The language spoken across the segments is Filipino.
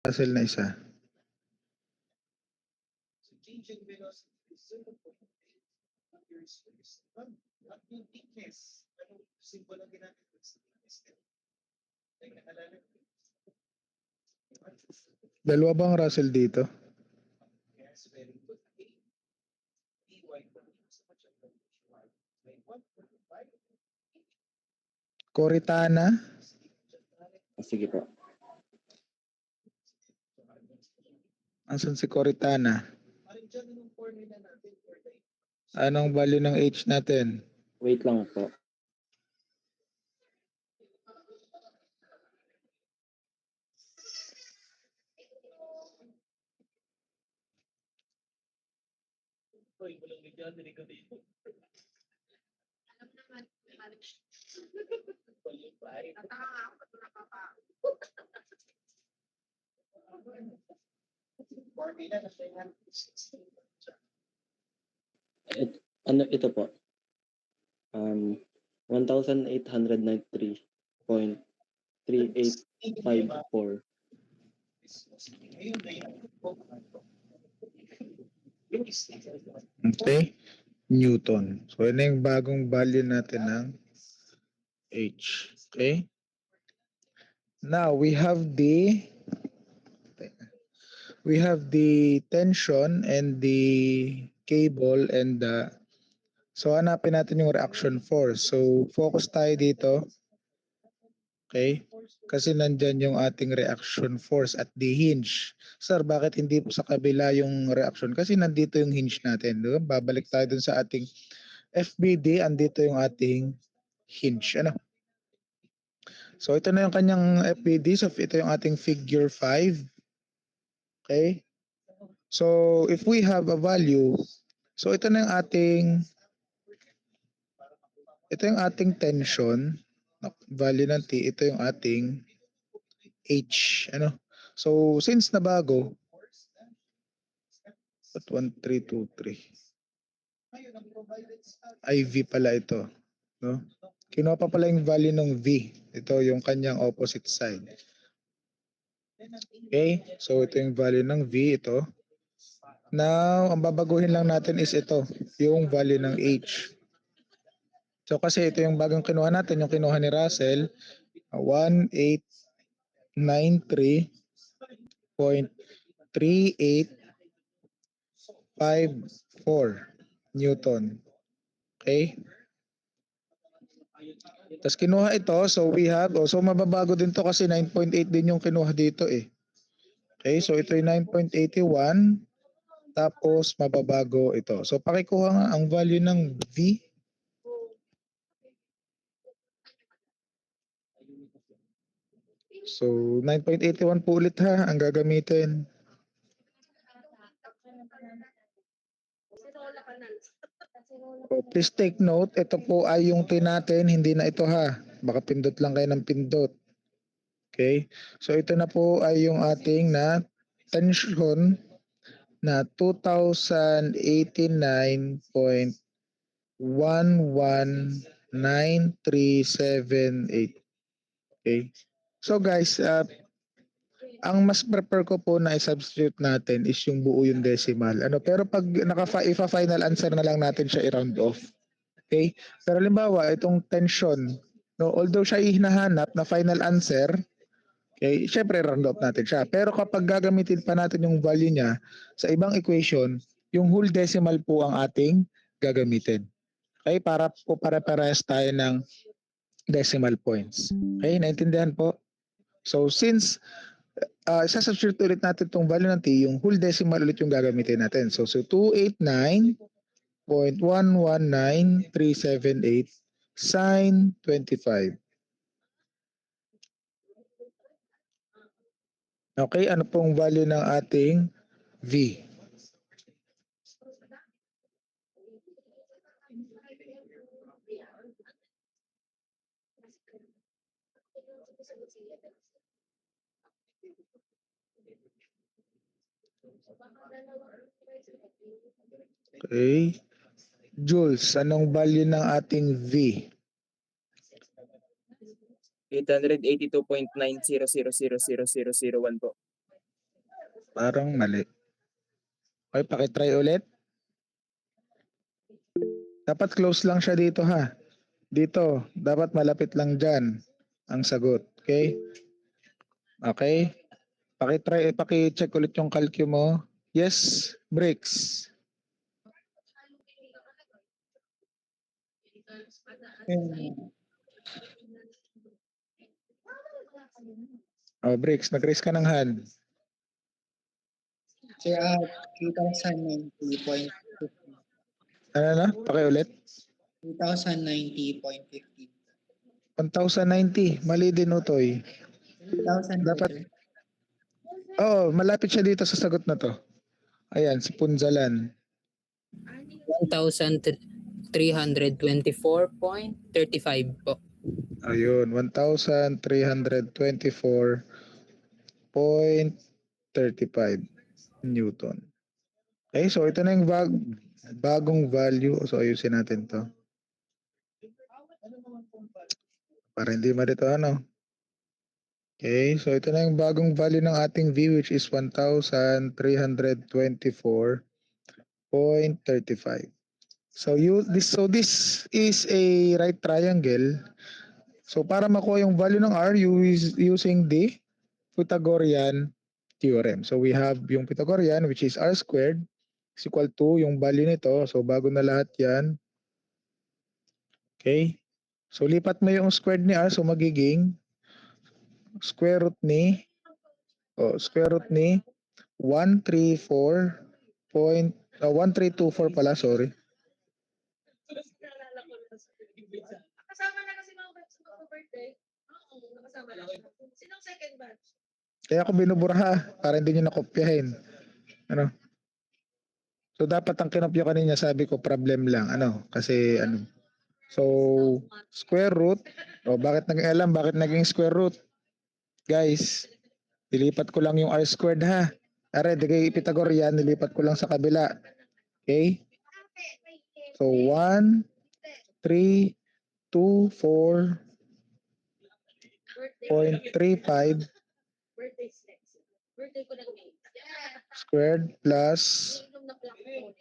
Russell na isa. Dalawa bang Russell dito? Coritana? Sige po. Asan si Coritana? Anong value ng H natin? Wait lang po. Ito po. 1,893.3854. Okay? Newton. So, yun na yung bagong value natin ng H. Okay? Now, we have the tension and the cable and the so hanapin natin yung reaction force. So, focus tayo dito. Okay? Kasi nandyan yung ating reaction force at the hinge. Sir, bakit hindi po sa kabila yung reaction? Kasi nandito yung hinge natin. Diba? Babalik tayo dun sa ating FBD. Andito yung ating hinge. Ano? So, ito na yung kanyang FBD. So, ito yung ating figure 5. Okay? So, if we have a value, so ito na yung ating tension, value ng T, ito yung ating H, ano? So, since na bago, 1323. IV pala ito, no? Kinuha pa pala yung value ng V. Ito yung kanyang opposite side. Okay? So, ito yung value ng V, ito. Now, ang babaguhin lang natin is ito, yung value ng H. So, kasi ito yung bagong kinuha natin, yung kinuha ni Russell, 1893.3854 Newton. Okay? Tapos kinuha ito, so we have, so mababago din to kasi 9.8 din yung kinuha dito eh. Okay, so ito yung 9.81, tapos mababago ito. So pakikuha nga ang value ng V. So 9.81 po ulit ha, ang gagamitin. Oh, please take note, ito po ay yung T natin, hindi na ito ha. Baka pindot lang kayo ng pindot. Okay? So ito na po ay yung ating na tension na 2089.119378. Okay? So guys, ang mas prefer ko po na i-substitute natin is yung buo yung decimal. Pero pag final answer na lang natin siya i-round off. Okay? Pero halimbawa, itong tension, no, although siya hinahanap na final answer, okay, syempre round off natin siya. Pero kapag gagamitin pa natin yung value niya sa ibang equation, yung whole decimal po ang ating gagamitin. Okay? Para po para-parehas tayo ng decimal points. Okay? Naintindihan po? So since isa-substitute ulit natin itong value ng T, yung whole decimal ulit yung gagamitin natin. So 289.119378 sin 25. Okay, ano pong value ng ating V? Okay. Jules, anong value ng ating V? 882.900000001 po. Parang mali. Okay, pakitry ulit. Dapat close lang siya dito ha. Dito, dapat malapit lang dyan ang sagot. Okay? Okay? Paki-check ulit yung calcu mo. Yes, Bricks. Oh, Bricks, nag-raise ka ng hand. Sir, 3,090.50. Ano na? Pakiulit. 3,090.50. 1,090. Mali din, Utoy. 3,000 po, Dapat, sir. oh, malapit siya dito sa sagot na to. Ayan, si Punzalan. 1,324.35 po. Ayun, 1,324.35 Newton. Okay, so ito na yung bagong value. So ayusin natin to. Para hindi malito ano. Okay, so ito na yung bagong value ng ating V which is 1,324.35. So this is a right triangle. So para makuha yung value ng R, you is using the Pythagorean theorem. So we have yung Pythagorean which is R squared is equal to yung value nito. So bago na lahat yan. Okay. So lipat mo yung squared ni R. So magiging square root ni 1324 pala, sorry. Kasama na kasi mga batch ko birthday. Oo, nakasama na siya. Sinong second batch? Kaya ako binubura para hindi nyo nakopyahin. Ano? So dapat ang kinopya kanina sabi ko problem lang. Ano? Kasi ano? So square root. O bakit naging square root? Guys, nilipat ko lang yung R squared ha. Are, di kay Pythagorean, nilipat ko lang sa kabila. Okay? So 1, 3, 2, 4.35 Birthday snacks. Birthday ko ng May. squared plus Inom na black ko.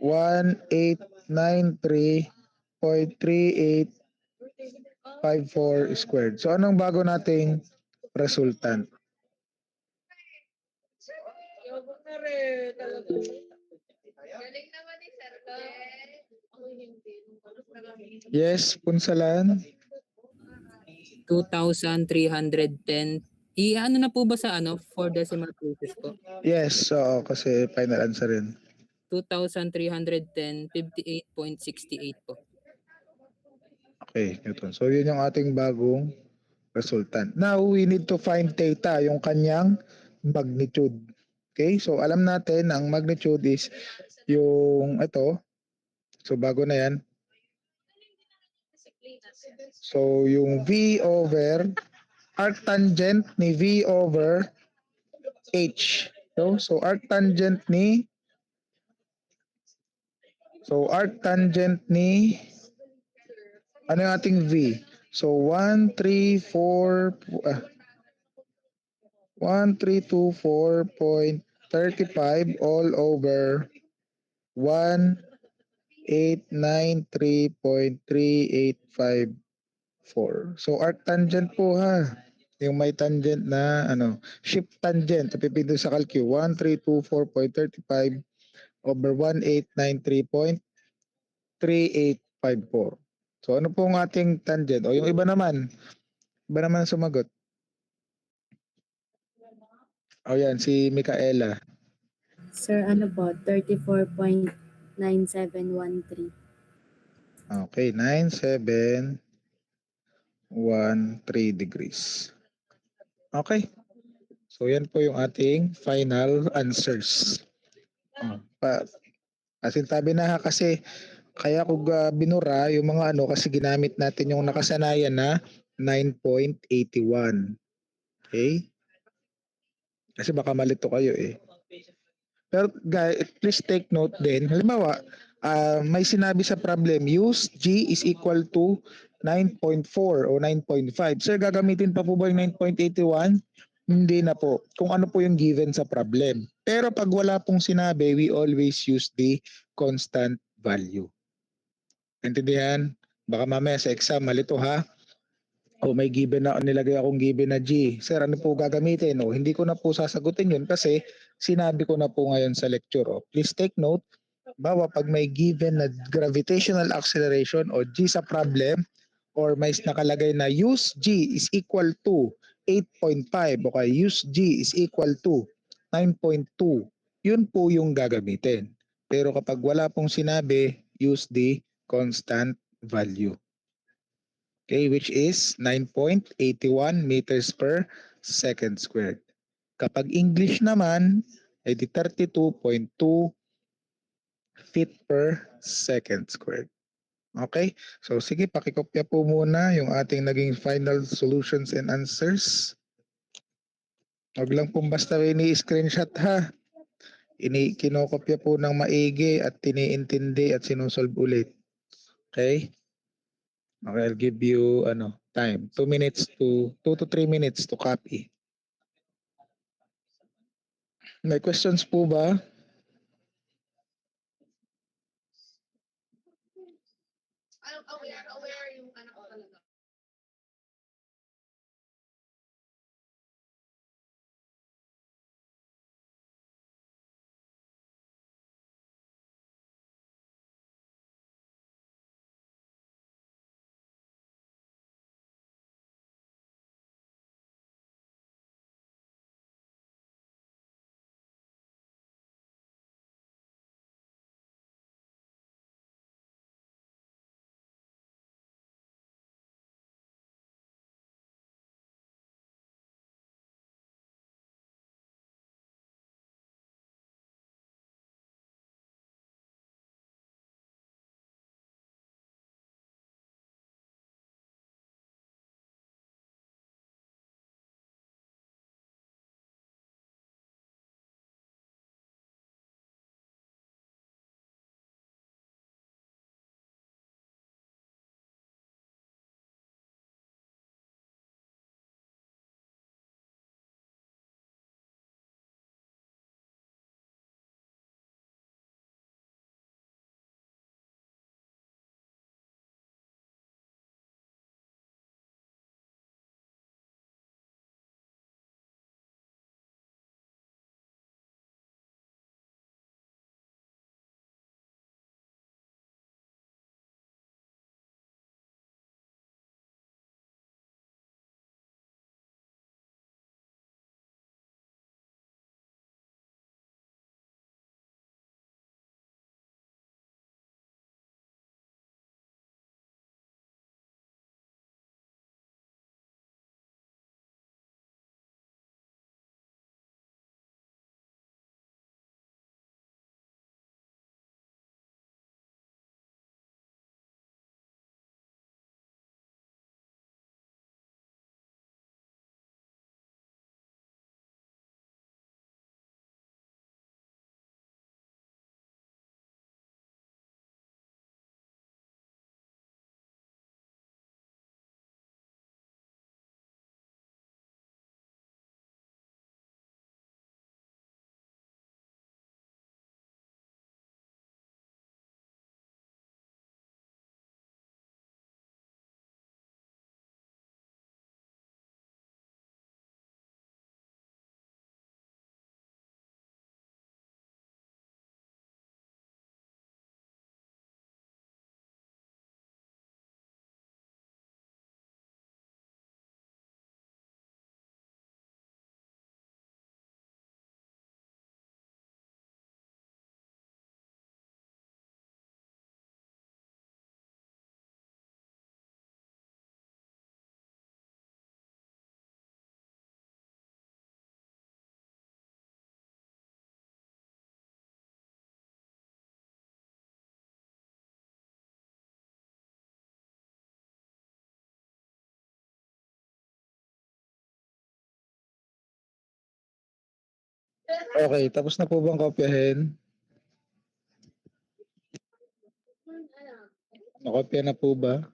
1893.3854 squared. So anong bago nating resultant? Yabang na rin talaga. Galing naman ni Sir. Ako hindi. Yes, Punsalan. 2,310. Ano na po ba sa 4 decimal places po? Yes, oo, kasi final answer rin. 2,310, 58.68 po. Okay, Newton. So yun yung ating bagong resultant. Now, we need to find theta, yung kanyang magnitude. Okay, so alam natin ang magnitude is yung ito. So bago na yan. So yung V over arctangent ni V over H. So arctangent ni ano yung ating V? So 1324.35 all over 1893.3854. So arctangent po ha. Yung may tangent na shift tangent. Pipindot sa calcu 1324.35 over 1893.3854. So ano po ang ating tangent? O yung iba naman ang sumagot. O yan, si Micaela. Sir, ano po? 34.9713. Okay, 9713 degrees. Okay. So yan po yung ating final answers. Asintabi na ha kasi kaya ko binura yung mga kasi ginamit natin yung nakasanayan na 9.81. Okay? Kasi baka malito kayo eh. Pero guys, please take note din. Halimbawa, may sinabi sa problem, use G is equal to 9.4 o 9.5. Sir, gagamitin pa po ba yung 9.81? Hindi na po. Kung ano po yung given sa problem. Pero pag wala pong sinabi, we always use the constant value. Intindihan? Baka mamaya sa exam, malito ha? O may given na, nilagay akong given na G. Sir, ano po gagamitin? O hindi ko na po sasagutin yun kasi sinabi ko na po ngayon sa lecture. O, please take note, bawa pag may given na gravitational acceleration o G sa problem, or may nakalagay na use G is equal to 8.5 o kaya use G is equal to 9.2, yun po yung gagamitin. Pero kapag wala pong sinabi, use the constant value. Okay, which is 9.81 meters per second squared. Kapag English naman, ay di 32.2 feet per second squared. Okay? So sige, pakikopya po muna yung ating naging final solutions and answers. Huwag lang pong basta ini-screenshot ha. Kinokopya po ng maigi at tiniintindi at sinusolve ulit. Okay? Okay, I'll give you time. 2 to 3 minutes to copy. May questions po ba? Aware yung anak ko talaga. Okay, tapos na po bang kopyahin? Nakopya na po ba?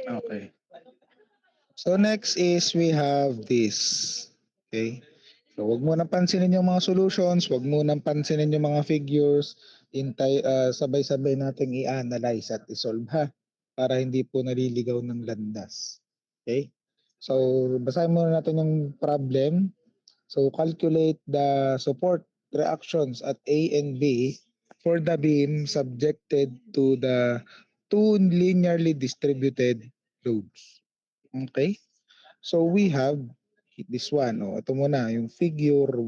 Okay. So next is we have this. Okay? So wag mo nang pansinin yung mga solutions, wag mo nang pansinin yung mga figures, sabay-sabay nating i-analyze at i-solve ha para hindi po naliligaw ng landas. Okay? So basahin muna natin yung problem. So calculate the support reactions at A and B for the beam subjected to the two linearly distributed loads. Okay? So we have this one. O, ito muna, yung figure 1.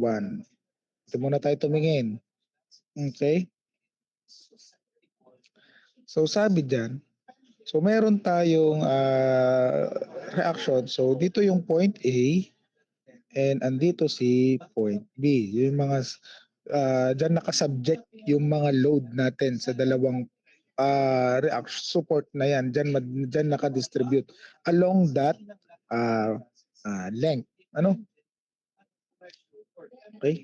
Ito muna tayo tumingin. Okay? So sabi dyan, so meron tayong reaction. So dito yung point A and andito si point B. Yung mga dyan nakasubject yung mga load natin sa dalawang reaction support na yan. Dyan nakadistribute along that length. Ano? Okay?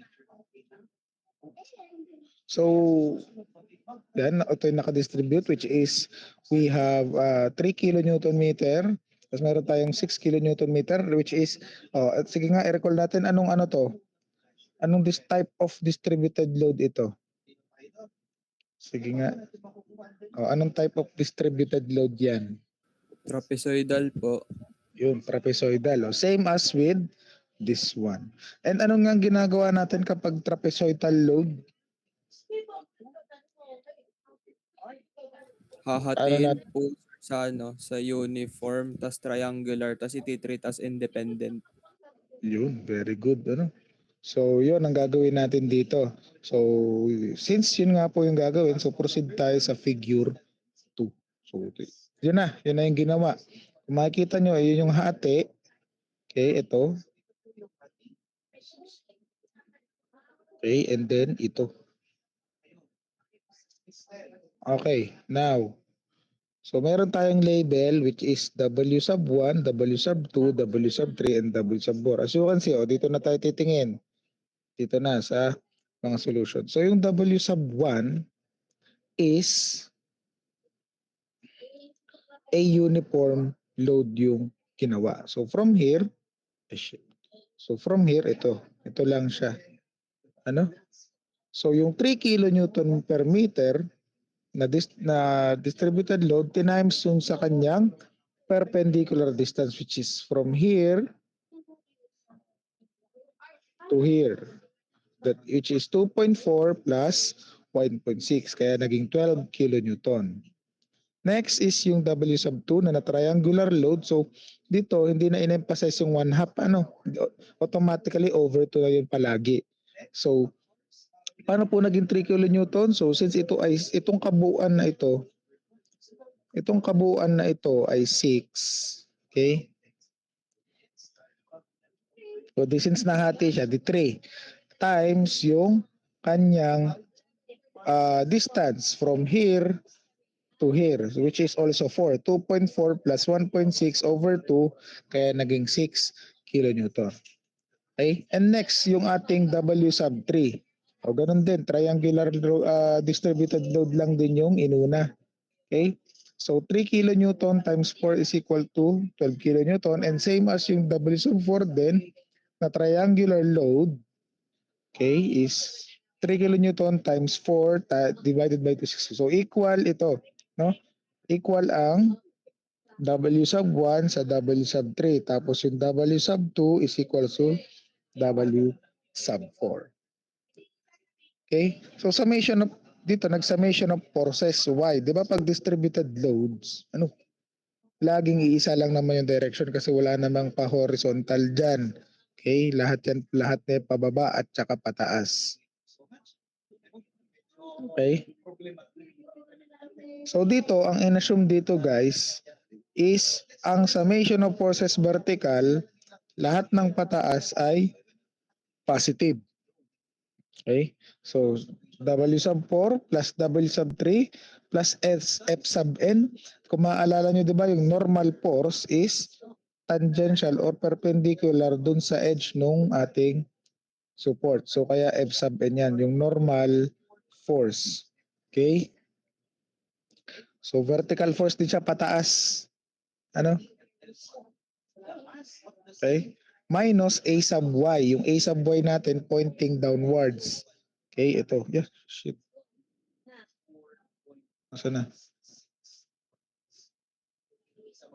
So, yan, ito yung nakadistribute which is we have 3 kilonewton meter tapos meron tayong 6 kilonewton meter which is, at sige nga, i-recall natin anong ano to? Anong this type of distributed load ito? Sige nga. Anong type of distributed load yan? Trapezoidal po. Yung trapezoidal. Same as with this one. And anong nga ginagawa natin kapag trapezoidal load? Hahatiin po sa sa uniform, tas triangular, tas ititreat as independent. Yun, very good. Ano? So, yun ang gagawin natin dito. So, since yun nga po yung gagawin, so proceed tayo sa figure 2. So, yun na yung ginawa. Kung makikita nyo, yun yung hati. Okay, ito. Okay, and then ito. Okay, now, so meron tayong label which is W sub 1, W sub 2, W sub 3, and W sub 4. As you can see, dito na tayo titingin. Dito na sa mga solution. So yung W sub 1 is a uniform load yung ginawa. So from here, ito lang siya. Ano? So yung 3 kilonewton per meter na distributed load times yung sa kanyang perpendicular distance which is from here to here, that which is 2.4 plus 1.6 kaya naging 12 kilonewton. Next is yung W sub 2 na triangular load. So dito hindi na in-emphasize yung 1/2, automatically over 2 na yun palagi. So paano po naging 3 kilonewton? So since itong kabuuan na ito ay 6, okay? So since nahati siya, di 3 times yung kanyang distance from here to here, which is also 4. 2.4 plus 1.6 over 2, kaya naging 6 kilonewton. Okay? And next, yung ating W sub 3. O ganun din, triangular distributed load lang din yung inuna. Okay? So 3 kilonewton times 4 is equal to 12 kilonewton, and same as yung W sub 4 din na triangular load, okay, is 3 kilonewton times 4 divided by 260. So equal ito, no? Equal ang W sub 1 sa W sub 3. Tapos yung W sub 2 is equal to W sub 4. Okay? So summation of dito, nag-summation of forces Y. Di ba pag distributed loads, laging iisa lang naman yung direction kasi wala namang pa-horizontal dyan. Okay? Lahat na pababa at saka pataas. Okay? So dito, ang in-assume dito guys, is ang summation of forces vertical, lahat ng pataas ay positive. Okay? So W sub 4 plus W sub 3 plus F sub n. Kung maaalala nyo, di ba, yung normal force is tangential or perpendicular dun sa edge nung ating support. So kaya F sub n yan, yung normal force. Okay? So vertical force din siya pataas. Ano? Okay? Minus A sub Y. Yung A sub Y natin pointing downwards. Okay, ito. Yeah, shit. Nasaan na?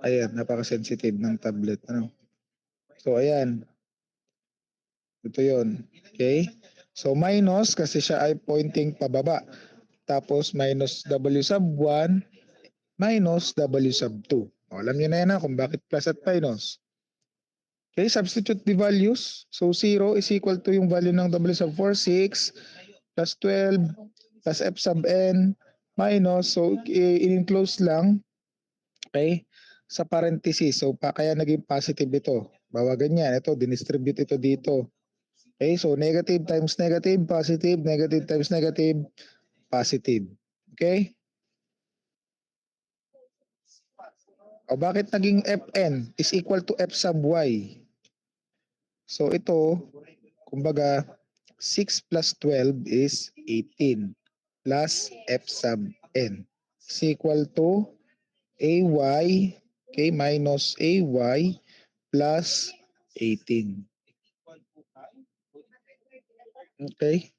Ayan, napaka-sensitive ng tablet. Ano? So, ayan. Ito yon. Okay? So, minus kasi siya ay pointing pababa. Tapos, minus W sub 1 minus W sub 2. O, alam niyo na yan kung bakit plus at minus. Okay, substitute the values. So, 0 is equal to yung value ng W sub 4, 6, plus 12, plus F sub N, minus, so, in-enclose lang, okay, sa parenthesis. So, kaya naging positive ito. Bawa ganyan, ito, dinistribute ito dito. Okay, so, negative times negative, positive, negative times negative, positive. Okay? O bakit naging Fn is equal to F sub y? So ito, kumbaga, 6 plus 12 is 18 plus F sub n is equal to AY, okay, minus AY plus 18. Okay?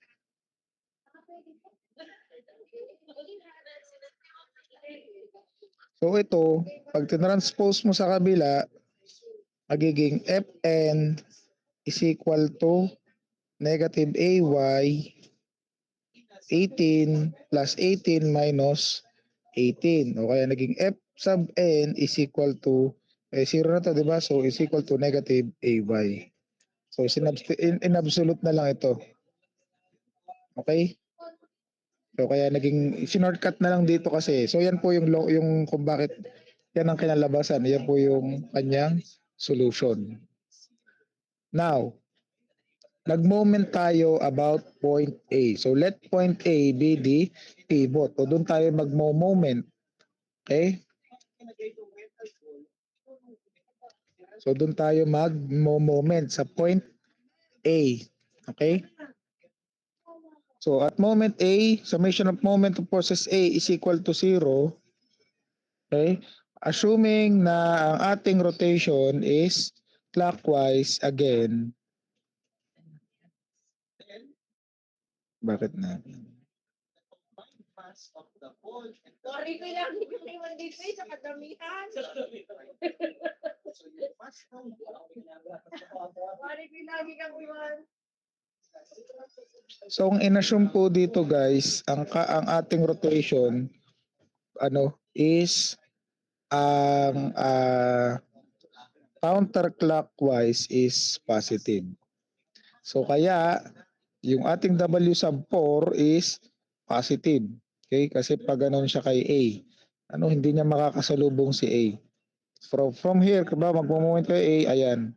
So ito, pag tinranspose mo sa kabila, magiging Fn is equal to negative AY 18 plus 18 minus 18. O kaya naging F sub n is equal to 0 na to, di ba? So is equal to negative AY. So in absolute na lang ito. Okay? So kaya naging shortcut na lang dito kasi. So yan po yung kung bakit yan ang kinalabasan. Yan po yung kanyang solution. Now, nag-moment tayo about point A. So let point A be the pivot. O doon tayo mag-moment. Okay? So doon tayo mag-moment sa point A. Okay? So at moment A, summation of moment of forces A is equal to 0. Okay? Assuming na ang ating rotation is clockwise again. Bakit na? Sorry ko lang, hindi ko iwan dito sa kadamihan. Sorry ko lagi kang iwan. So ang inassume po dito guys, ang ating rotation is ang counterclockwise is positive. So kaya yung ating W sub 4 is positive. Okay? Kasi pag ganun siya kay A, hindi niya makakasalubong si A. From here, diba, magmo-moment kay A, ayan.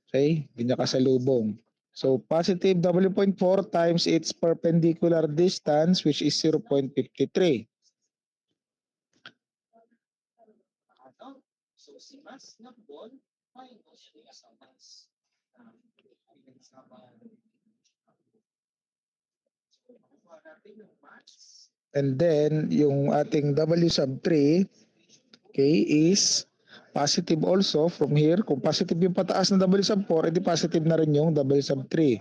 Okay? Hindi niya kasalubong. So positive W.4 times its perpendicular distance, which is 0.53. And then, yung ating W sub 3, okay, is positive also from here. Kung positive yung pataas ng W sub 4, edi positive na rin yung W sub 3.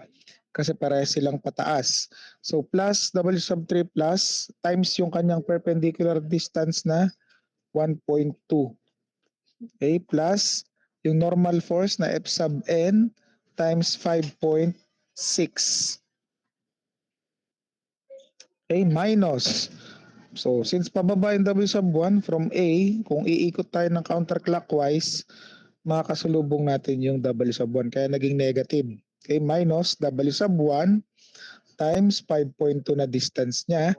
Kasi parehas silang pataas. So, plus W sub 3 plus times yung kanyang perpendicular distance na 1.2. Okay, plus yung normal force na F sub n times 5.6. Okay, minus. So, since pababa yung W sub 1 from A, kung iikot tayo ng counterclockwise, makakasalubong natin yung W sub 1. Kaya naging negative. Okay, minus W sub 1 times 5.2 na distance niya,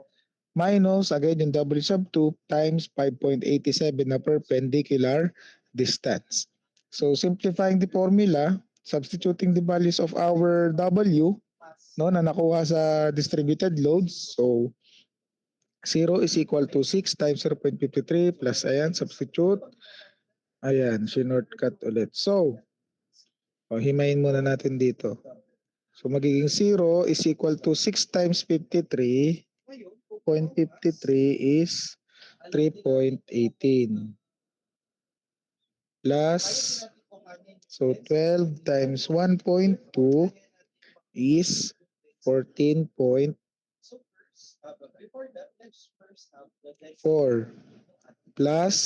minus again yung W sub 2 times 5.87 na perpendicular distance. So, simplifying the formula, substituting the values of our W, na nakuha sa distributed loads. So, 0 is equal to 6 times 0.53 plus ayan, substitute. Ayan, shortcut ulit. So, himayin muna natin dito. So, magiging 0 is equal to 6 times 53. 0.53 is 3.18 plus So 12 times 1.2 is 14.4 plus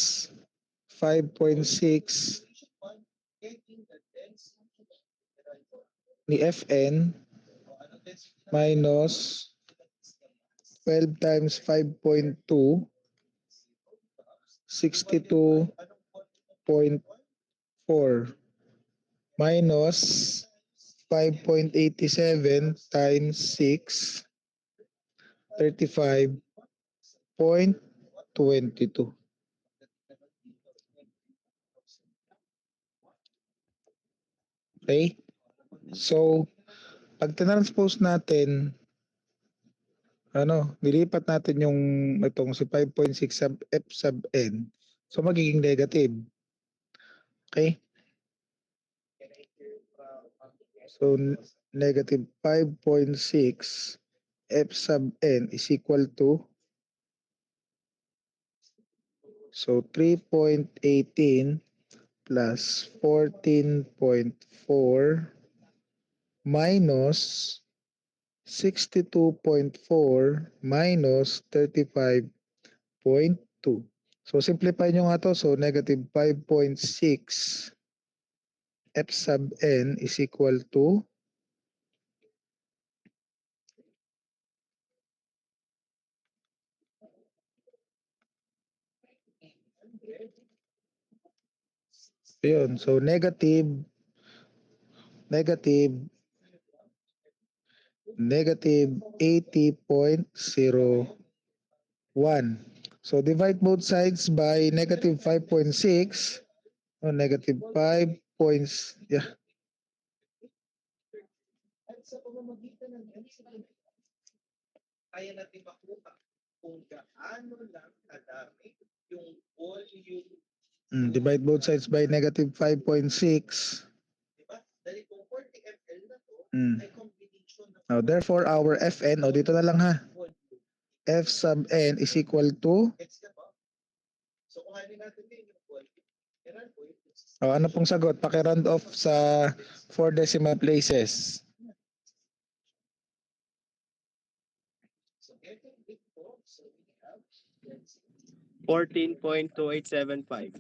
5.6 ni Fn minus 12 times 5.2, 62.4 minus 5.87 times 6, 35.22. Okay? So, pag tinranspose natin, nilipat natin yung itong si 5.6 sub f sub n. So, magiging negative. Okay? So, negative 5.6 f sub n is equal to, so 3.18 plus 14.4 minus 62.4 minus 35.2. So, simplify nyo nga to. So, negative 5.6 f sub n is equal to yun. So, negative 80.01. So, divide both sides by negative 5.6. Negative 5 points. Yeah. Divide both sides by negative 5.6. Now, therefore, our Fn, dito na lang ha. F sub n is equal to, ano pong sagot? Paki-round off sa 4 decimal places. 14.2875.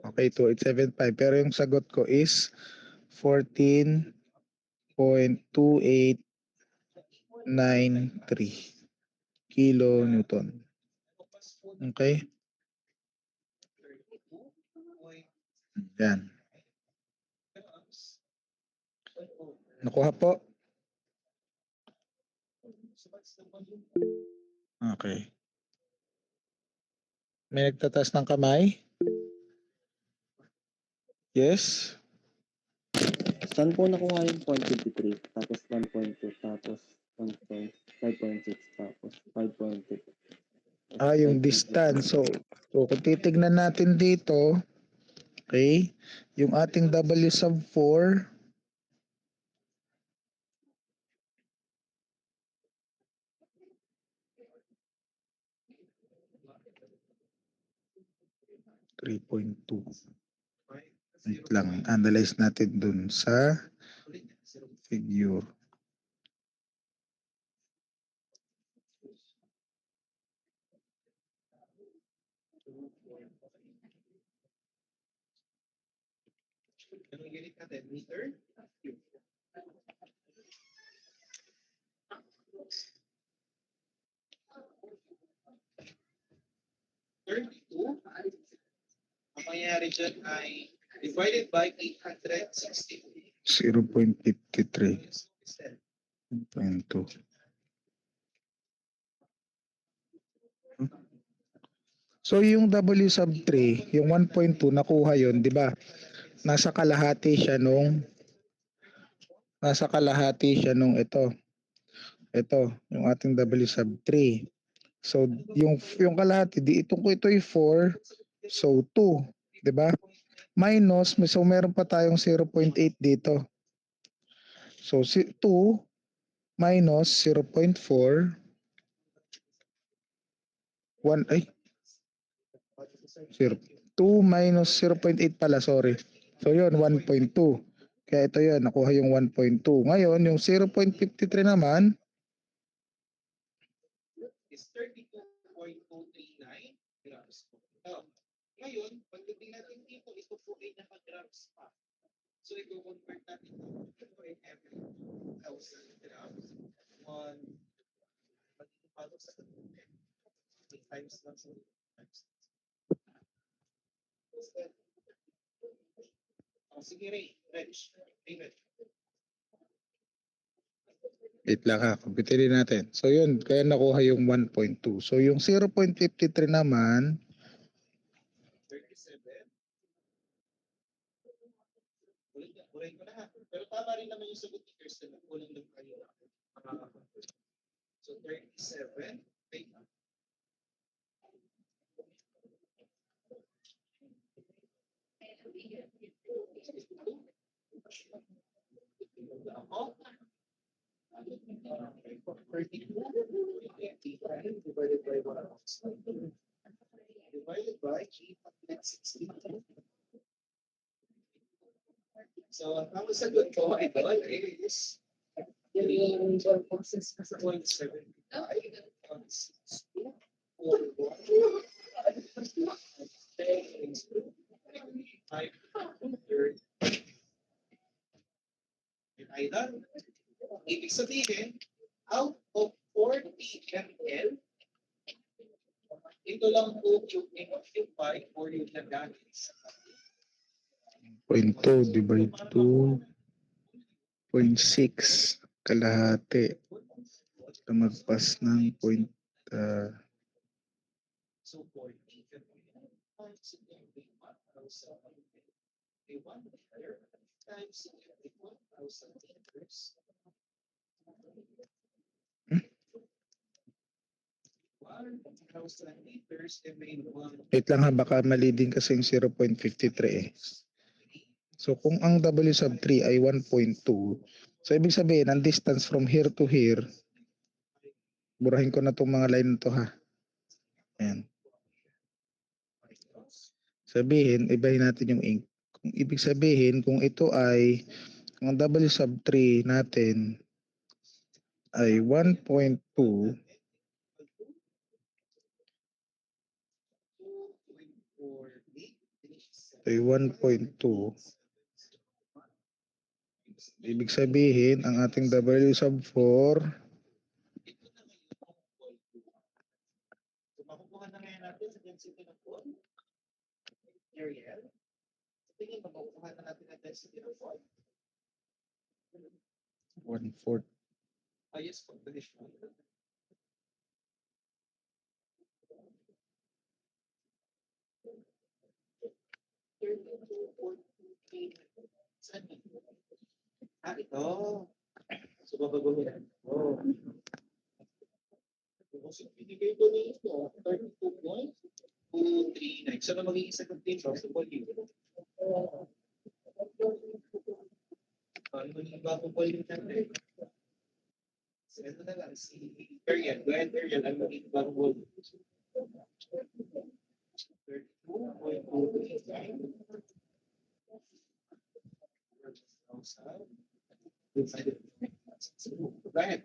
Okay, 2875. Pero yung sagot ko is 14.2893 kilonewton. Okay? Yan. Nakuha po? Okay. May nagtatas ng kamay? Yes? Saan po nakuha yung 0.53, tapos 1.2, tapos 1.5.6, tapos 5.2? Yung distance. So kung titignan natin dito, okay, yung ating W sub 4, .2. Wait lang, analyze natin dun sa figure. Ang mangyayari dyan ay divided by 860. 0.53. 0.2. So yung W sub 3, yung 1.2 nakuha yon, 'di ba? Nasa kalahati siya nung ito. Ito, yung ating W sub 3. So yung kalahati ito ay 4, so 2, 'di ba? Minus, so meron pa tayong 0.8 dito. So 2 minus 0.4, 1 ay 0, 2 minus 0.8 pala, sorry. So yun, 1.2. Kaya ito yun, nakuha yung 1.2. Ngayon, yung 0.53 naman, is 32.239 grams po. Ngayon, pagdating natin dito, ito po ay naka-grams pa. So, i-convert natin ito ay every 2,000 grams. Paano sa times lang sa times. Sige, Ray. Reg. wait lang ha, computerin natin. So yun, kaya nakuha yung 1.2. So yung 0.53 naman, 37. Ulit ko na ha. Pero tama rin naman yung sagot ni Kirsten. Kulang lang tayo. So 37. Wait. Ako? 32 divided by 1. Divided by 860. So, ang sagot ko ay is 0.7. Island. Ibig sabihin, out of 40 ml, ito lang po yung i-multiply or yung nagamit sa 0.2 divide 2.6 kalahati. Lumagpas ng So 40 times 1,000 times 1,000 liters. 1,000 liters and made 1. wait lang ha, baka mali din kasi yung 0.53 eh. So kung ang W sub 3 ay 1.2, so ibig sabihin, ang distance from here to here, burahin ko na itong mga line na to ha. Ayan. Sabihin, ibahin natin yung ink. Kung ibig sabihin, kung ito ay, kung ang W sub 3 natin ay 1.2, ay 1.2, ibig sabihin, ang ating W sub 4, So, makukuha na ngayon natin sa density ng pool. Ariel. Sa tingin, makukuha na natin ang density ng pool. 1/4. Highest combination. Saan yun? Ito. So, babago yan. Oh. Kasi binigay ko nito, 32.239. So, na magiging sagot dito sa volume. Ano yung bagong volume natin? So, ito na lang, si Ariel. Go ahead, Ariel. Ano magiging bagong volume? 32.239. Go ahead.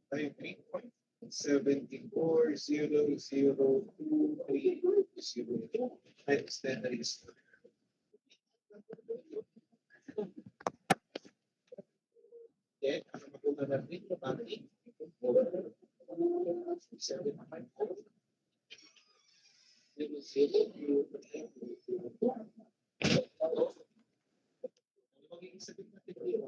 Tayo 3.740023 times 10 raised to then, ang makuha natin, pati 7.5. Magiging sagot natin dito.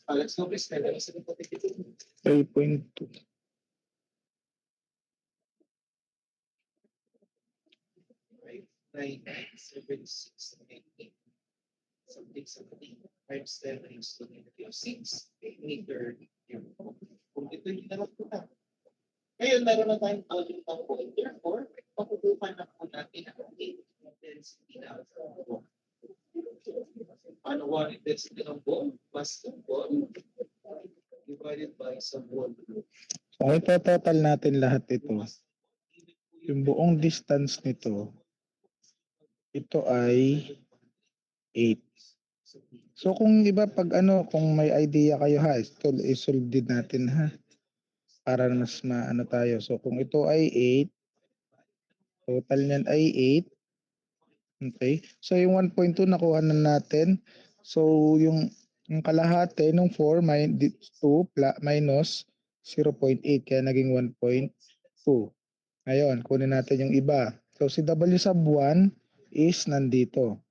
Alex Lopez, kaya lang sagot natin dito. 3.2. Right? 9.7688. Something times 10 raised to negative 6 meter. Kung ito yung nalang ko na. Ngayon, meron na tayong volume ng ball. Therefore, makukuha na po natin ang intensity na ano one intensity ng ball plus the ball divided by sa ball. So, ito total natin lahat ito. Yung buong distance nito, ito ay 8. So kung iba pag ano, kung may idea kayo ha, ito isolve din natin ha. Para mas maano tayo. So kung ito ay 8, total niyan ay 8. Okay? So yung 1.2 nakuha na natin. So yung kalahati ng 4 minus 0.8 kaya naging 1.2. Ngayon, kunin natin yung iba. So si W sub 1 is nandito.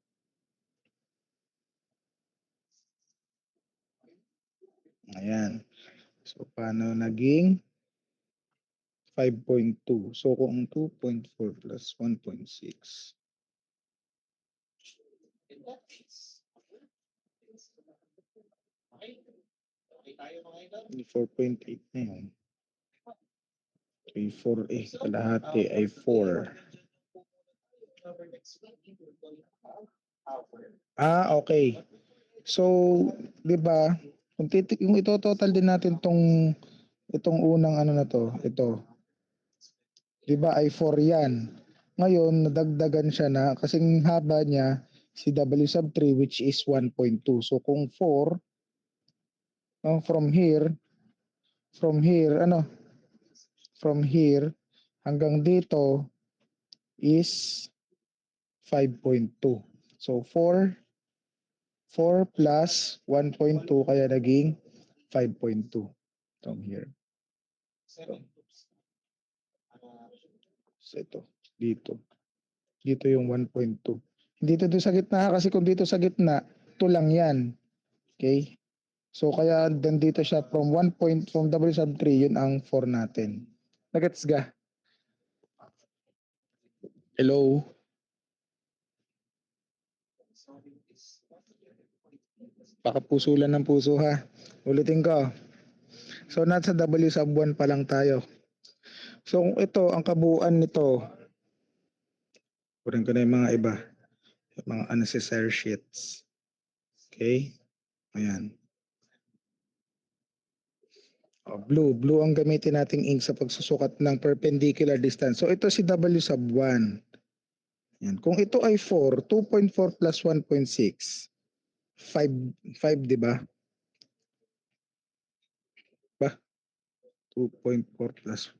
Ayan. So paano naging 5.2? So kung 2.4 plus 1.6. In that case, okay. Okay tayo mga idol. 4.8 na yun. 3, 4, kalahati ay 4. Okay. So, 'di ba? Kung yung ito total din natin itong unang ano na to, ito. 'Di ba ay 4 'yan. Ngayon, nadagdagan siya na kasing haba niya si W sub 3 which is 1.2. So kung 4 from here ano from here hanggang dito is 5.2. So 4 plus 1.2 kaya naging 5.2 from here. So ito, dito yung 1.2. Dito sa gitna kasi kung dito sa gitna, 2 lang yan. Okay? So kaya then dito siya from 1 point from W sub 3 yun ang 4 natin. Nagets ga? Hello? Baka pusulan ng puso ha. Ulitin ko. So nasa W sub 1 pa lang tayo. So kung ito ang kabuuan nito, kunin ko na yung mga iba. Yung mga unnecessary sheets. Okay? Ayan. Blue ang gamitin nating ink sa pagsusukat ng perpendicular distance. So ito si W sub 1. Yan. Kung ito ay 4, 2.4 plus 1.6, 5, 'di ba? 2.4 plus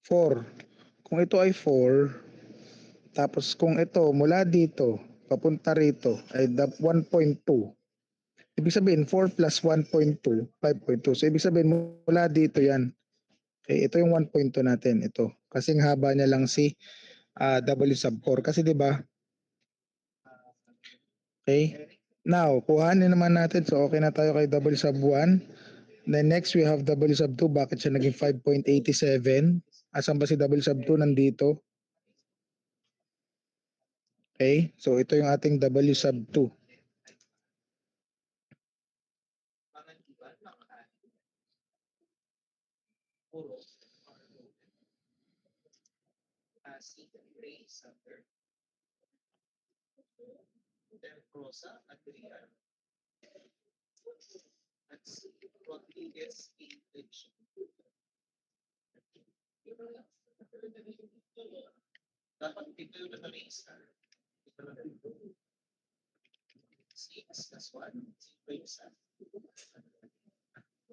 4. Kung ito ay 4, tapos kung ito mula dito papunta rito ay 1.2. Ibig sabihin 4 plus 1.2, 5.2. So ibig sabihin mula dito 'yan. Okay, ito yung 1.2 natin, ito. Kasing haba niya lang si W sub 4 kasi 'di ba? Okay? Now, kuhanin naman natin. So okay na tayo kay W sub 1. Then next we have W sub 2. Bakit siya naging 5.87? Asan ba si W sub 2? Nandito. Okay? So ito yung ating W sub 2. Dapat dito yung nakalista. 6 plus 1, 0 yung isa.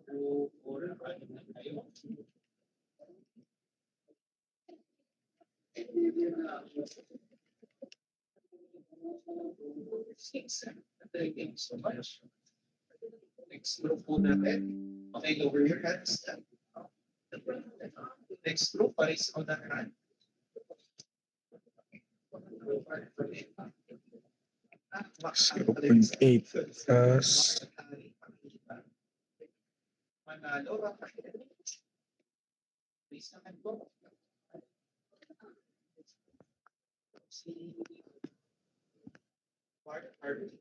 2, 4, 5 na tayo. 6. Thank you so much. Next group po natin. Okay, lower your hands. Next group, pares on the hand. 0.8 plus Manalo. Please naman po. Si Mark Harvey.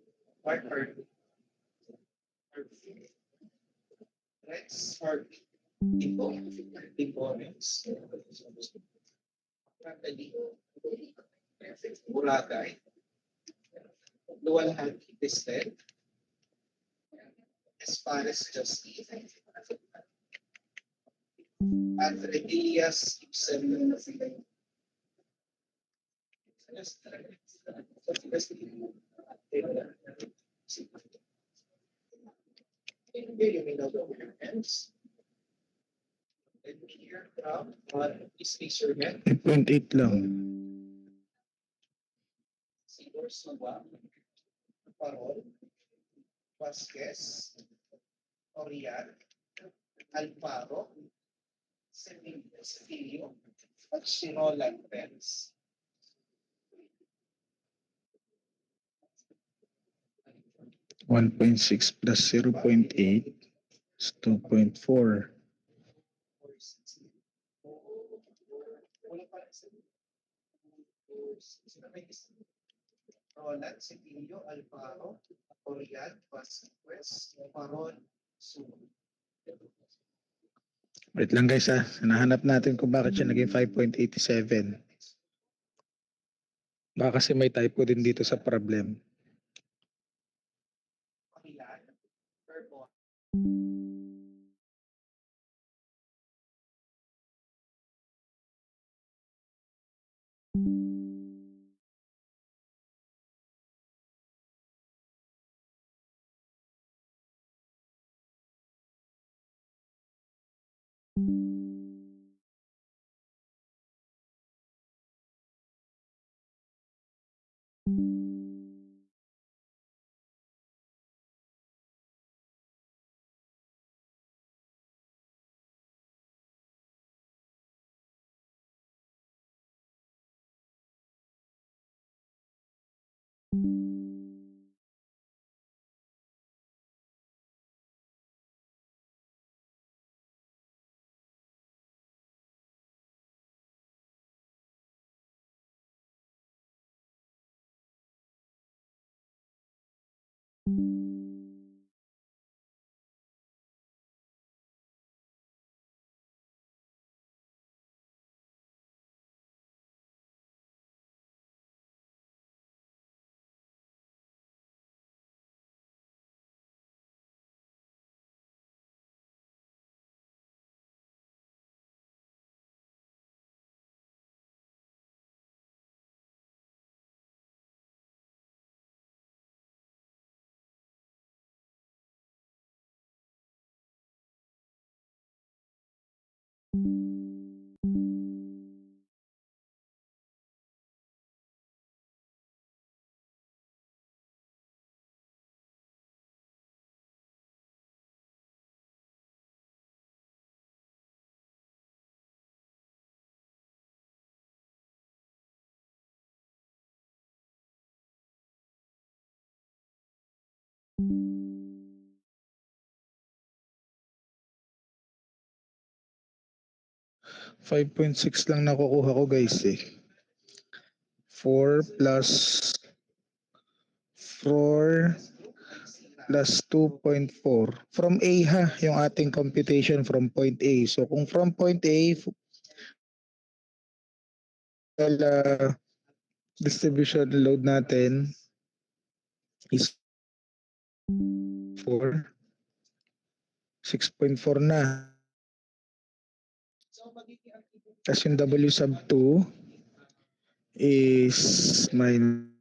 Rex Harvey. Components. Boracay. Luwalhati listed. Espares Justice. Andre Diaz Ibsen. Is your head? 8.8 lang. Sigor Suba, Parol, Vasquez, Orial, Alfaro, Sevillo, at Shinolan Pence. $1.6 plus 0.8 is 2.4. Wala pa rin Roland, Sevillo, Alfaro, Orial, Vasquez, Parol, Suba. Wait lang guys ha. Hinahanap natin kung bakit siya naging 5.87. Baka kasi may typo din dito sa problem. Pakilan, Vermont, Five point six lang nakukuha ko guys eh. 4 plus 4 plus 2.4. From A ha, yung ating computation from point A. So kung from point A, distribution load natin is 4. 6.4 na. Tapos yung W sub 2 is minus